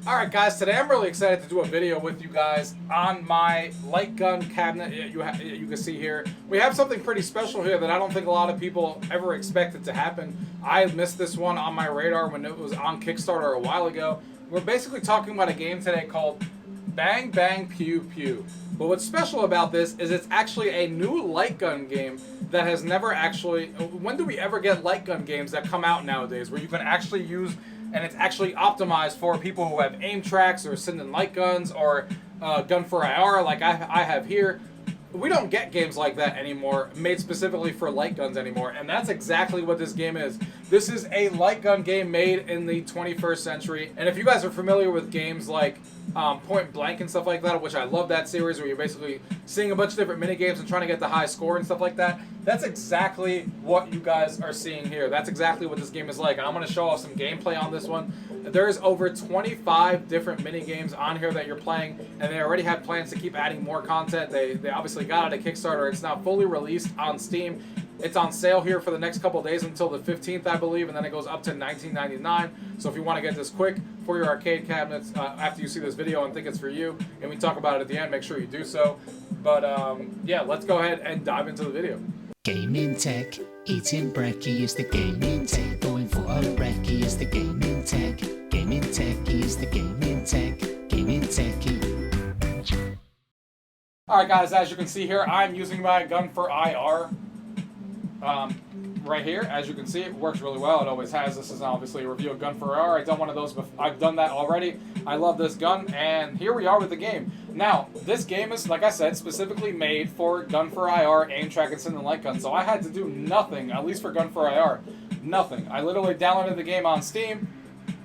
Alright guys, today I'm really excited to do a video with you guys on my light gun cabinet. You can see here, we have something pretty special here that I don't think a lot of people ever expected to happen. I missed this one on my radar when it was on Kickstarter a while ago. We're basically talking about a game today called Bang Bang Pew Pew. But what's special about this is it's actually a new light gun game that has never actually... When do we ever get light gun games that come out nowadays where you can actually use... and it's actually optimized for people who have AimTracks or Sinden light guns or Gun4IR like I have here. We don't get games like that anymore, made specifically for light guns anymore, and that's exactly what this game is. This is a light gun game made in the 21st century, and if you guys are familiar with games like Point Blank and stuff like that, which I love that series, where you're basically seeing a bunch of different mini games and trying to get the high score and stuff like that, that's exactly what you guys are seeing here. That's exactly what this game is like, and I'm going to show off some gameplay on this one. There's over 25 different mini games on here that you're playing, and they already have plans to keep adding more content. They obviously got it at Kickstarter. It's now fully released on Steam. It's on sale here for the next couple days until the 15th, I believe, and then it goes up to $19.99. So if you want to get this quick for your arcade cabinets after you see this video and think it's for you, and we talk about it at the end, make sure you do so. But yeah, let's go ahead and dive into the video. Gaming tech, eating brekkie is the gaming tech. Going for a brekkie is the gaming tech. Gaming techie is the gaming tech. Gaming techie. Alright guys, as you can see here, I'm using my Gun4IR right here. As you can see, it works really well. It always has. This is obviously a review of Gun4IR. I've done one of those before. I've done that already. I love this gun, and here we are with the game. Now, this game is, like I said, specifically made for Gun4IR, AimTrack, and Sinden light guns. So I had to do nothing, at least for Gun4IR, nothing. I literally downloaded the game on Steam,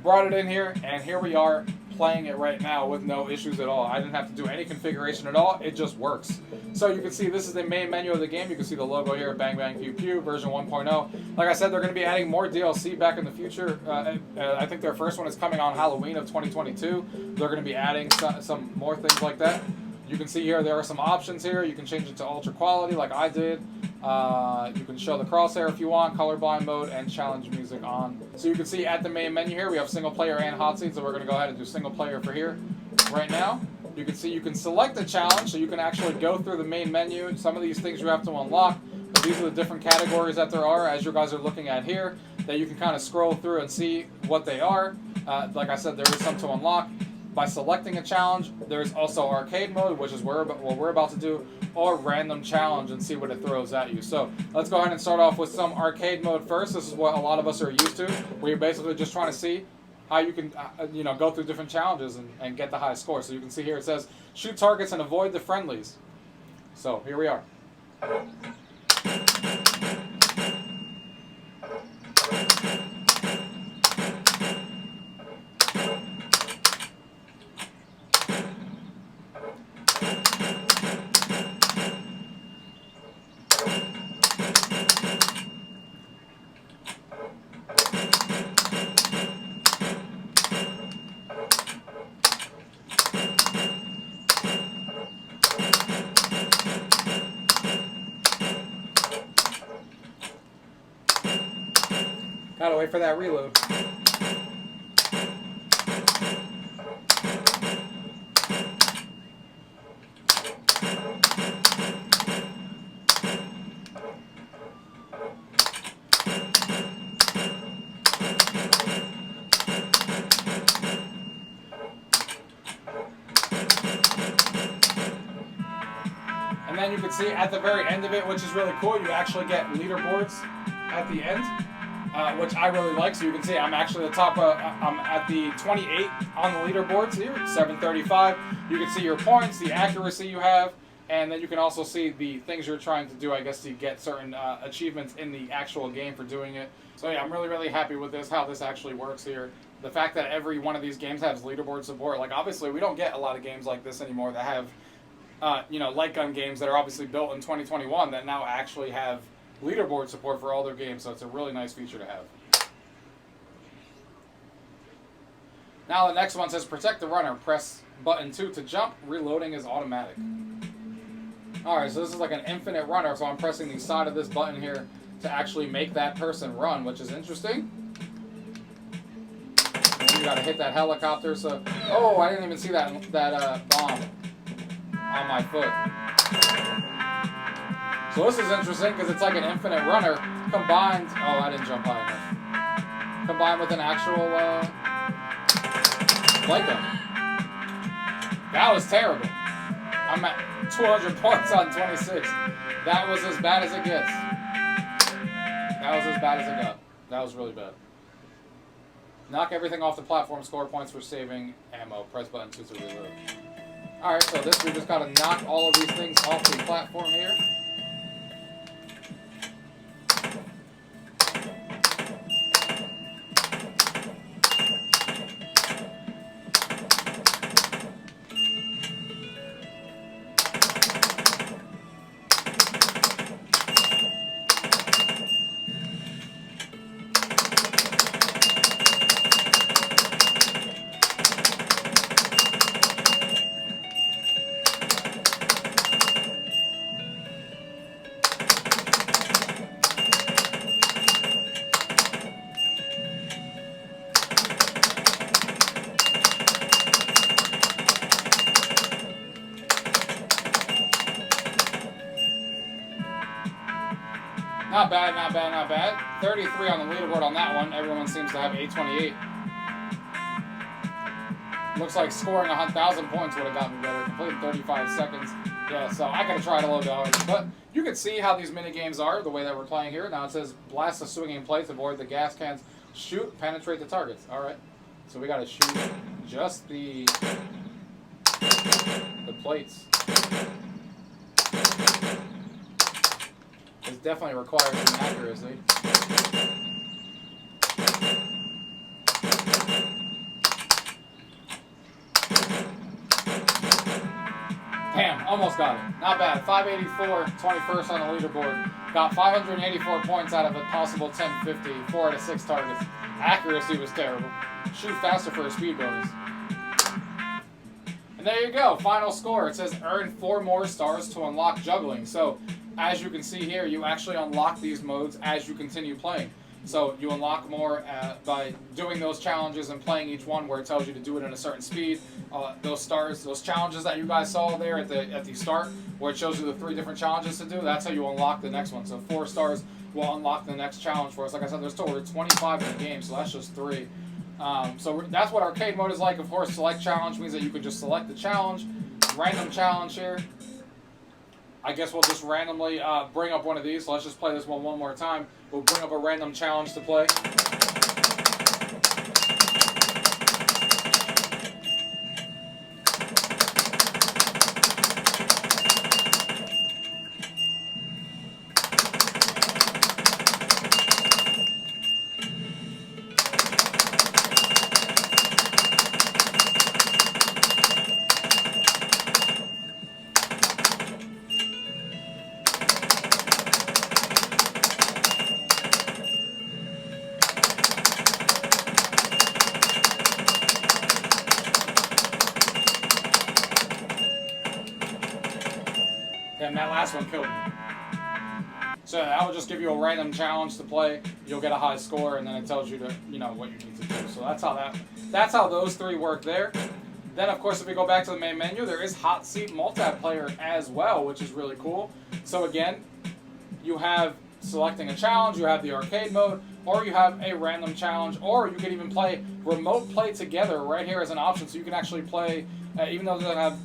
brought it in here, and here we are playing it right now with no issues at all. I didn't have to do any configuration at all. It just works. So you can see this is the main menu of the game. You can see the logo here, Bang Bang Pew Pew, version 1.0. Like I said, they're going to be adding more DLC back in the future. I think their first one is coming on Halloween of 2022. They're going to be adding some more things like that. You can see here there are some options here. You can change it to ultra quality like I did. You can show the crosshair if you want, colorblind mode, and challenge music on. So you can see at the main menu here, we have single player and hot seat, so we're going to go ahead and do single player for here right now. You can see you can select a challenge, so you can actually go through the main menu. Some of these things you have to unlock, but these are the different categories that there are, as you guys are looking at here, that you can kind of scroll through and see what they are. Like I said, there is some to unlock. By selecting a challenge, there's also arcade mode, which is what we're about to do, or random challenge and see what it throws at you. So let's go ahead and start off with some arcade mode first. This is what a lot of us are used to, where you're basically just trying to see how you can go through different challenges and get the high score. So you can see here it says shoot targets and avoid the friendlies. So here we are. Gotta wait for that reload. And then you can see at the very end of it, which is really cool, you actually get leaderboards at the end. Which I really like. So you can see I'm actually the top, I'm at the 28 on the leaderboards here, 735. You can see your points, the accuracy you have, and then you can also see the things you're trying to do, I guess, to get certain achievements in the actual game for doing it. So yeah, I'm really, really happy with this, how this actually works here. The fact that every one of these games has leaderboard support, like obviously we don't get a lot of games like this anymore that have, light gun games that are obviously built in 2021 that now actually have leaderboard support for all their games, so it's a really nice feature to have. Now the next one says protect the runner. Press button 2 to jump. Reloading is automatic. Alright, so this is like an infinite runner, so I'm pressing the side of this button here to actually make that person run, which is interesting. you gotta hit that helicopter. So, oh, I didn't even see that bomb on my foot. So this is interesting because it's like an infinite runner combined. Oh, I didn't jump high enough. Combined with an actual light gun. That was terrible. I'm at 200 points on 26. That was as bad as it gets. That was as bad as it got. That was really bad. Knock everything off the platform. Score points for saving ammo. Press button 2 to reload. Alright, so this we just gotta knock all of these things off the platform here. Not bad, not bad, not bad. 33 on the leaderboard on that one. Everyone seems to have 828. Looks like scoring 1,000 points would have gotten me better. Completed 35 seconds. Yeah, so I gotta try it a little bit harder. But you can see how these mini games are, the way that we're playing here. Now it says blast the swinging plates, avoid the gas cans, shoot, penetrate the targets. Alright. So we gotta shoot just the plates. This definitely requires some accuracy. Damn, almost got it. Not bad. 584, 21st on the leaderboard. Got 584 points out of a possible 1050, 4 out of 6 targets. Accuracy was terrible. Shoot faster for a speed bonus. And there you go, final score. It says earn 4 more stars to unlock juggling. So, as you can see here, you actually unlock these modes as you continue playing. So you unlock more by doing those challenges and playing each one where it tells you to do it in a certain speed. Those stars, those challenges that you guys saw there at the start, where it shows you the 3 different challenges to do, that's how you unlock the next one. So 4 stars will unlock the next challenge for us. Like I said, there's total 25 in the game, so that's just 3. So that's what arcade mode is like. Of course, select challenge means that you can just select the challenge. Random challenge here. I guess we'll just randomly bring up one of these. So let's just play this one more time. We'll bring up a random challenge to play. And that last one killed me. So I will just give you a random challenge to play. You'll get a high score, and then it tells you to, what you need to do. So that's how those 3 work there. Then of course, if we go back to the main menu, there is hot seat multiplayer as well, which is really cool. So again, you have selecting a challenge, you have the arcade mode, or you have a random challenge, or you can even play remote play together right here as an option. So you can actually play. Even though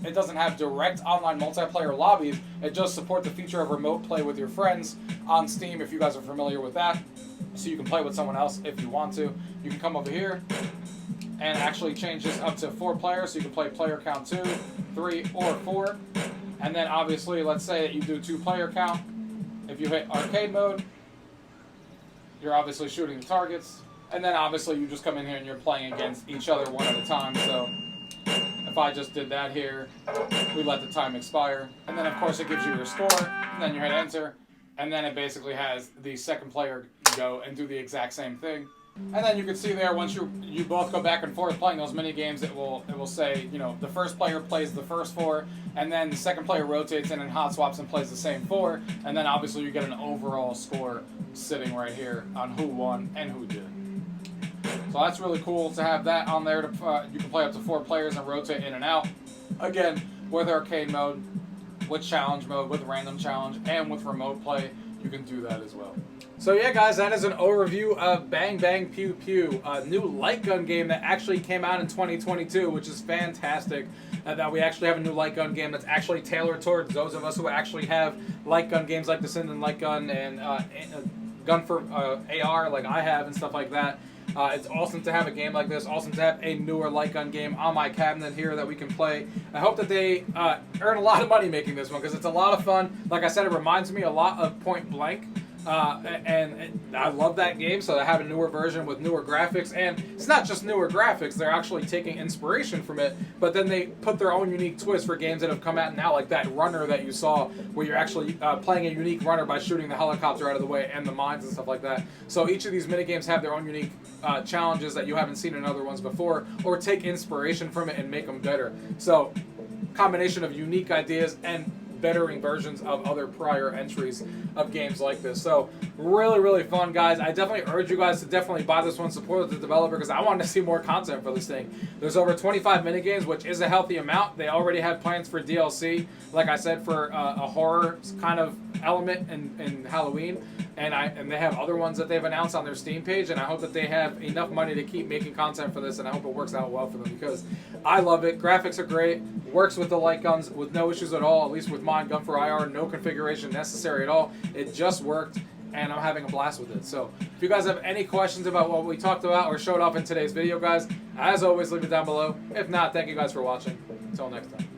it doesn't have direct online multiplayer lobbies, it does support the feature of remote play with your friends on Steam if you guys are familiar with that. So you can play with someone else if you want to. You can come over here and actually change this up to 4 players, so you can play player count 2, 3, or 4. And then obviously, let's say that you do 2 player count. If you hit arcade mode, you're obviously shooting the targets. And then obviously you just come in here and you're playing against each other one at a time. So if I just did that here, we let the time expire. And then of course it gives you your score, and then you hit enter, and then it basically has the second player go and do the exact same thing. And then you can see there, once you both go back and forth playing those mini games, it will say, the first player plays the first 4, and then the second player rotates in and hot swaps and plays the same 4, and then obviously you get an overall score sitting right here on who won and who did. So that's really cool to have that on there. You can play up to 4 players and rotate in and out. Again, with arcade mode, with challenge mode, with random challenge, and with remote play, you can do that as well. So yeah, guys, that is an overview of Bang Bang Pew Pew, a new light gun game that actually came out in 2022, which is fantastic. That we actually have a new light gun game that's actually tailored towards those of us who actually have light gun games like the Sinden light gun and Gun4IR like I have and stuff like that. It's awesome to have a game like this. Awesome to have a newer light gun game on my cabinet here that we can play. I hope that they earn a lot of money making this one because it's a lot of fun. Like I said, it reminds me a lot of Point Blank. And I love that game, so I have a newer version with newer graphics, and it's not just newer graphics, they're actually taking inspiration from it, but then they put their own unique twist for games that have come out now, like that runner that you saw, where you're actually playing a unique runner by shooting the helicopter out of the way and the mines and stuff like that. So each of these minigames have their own unique challenges that you haven't seen in other ones before, or take inspiration from it and make them better. So, combination of unique ideas and bettering versions of other prior entries of games like this. So really, really fun, guys. I definitely urge you guys to definitely buy this one, support the developer, because I wanted to see more content for this thing. There's over 25 minigames, which is a healthy amount. They already have plans for DLC, like I said, for a horror kind of element in Halloween. And they have other ones that they've announced on their Steam page, and I hope that they have enough money to keep making content for this, and I hope it works out well for them because I love it. Graphics are great, works with the light guns with no issues at all, at least with mine, Gun4IR, no configuration necessary at all. It just worked, and I'm having a blast with it. So if you guys have any questions about what we talked about or showed off in today's video, guys, as always, leave it down below. If not, thank you guys for watching. Until next time.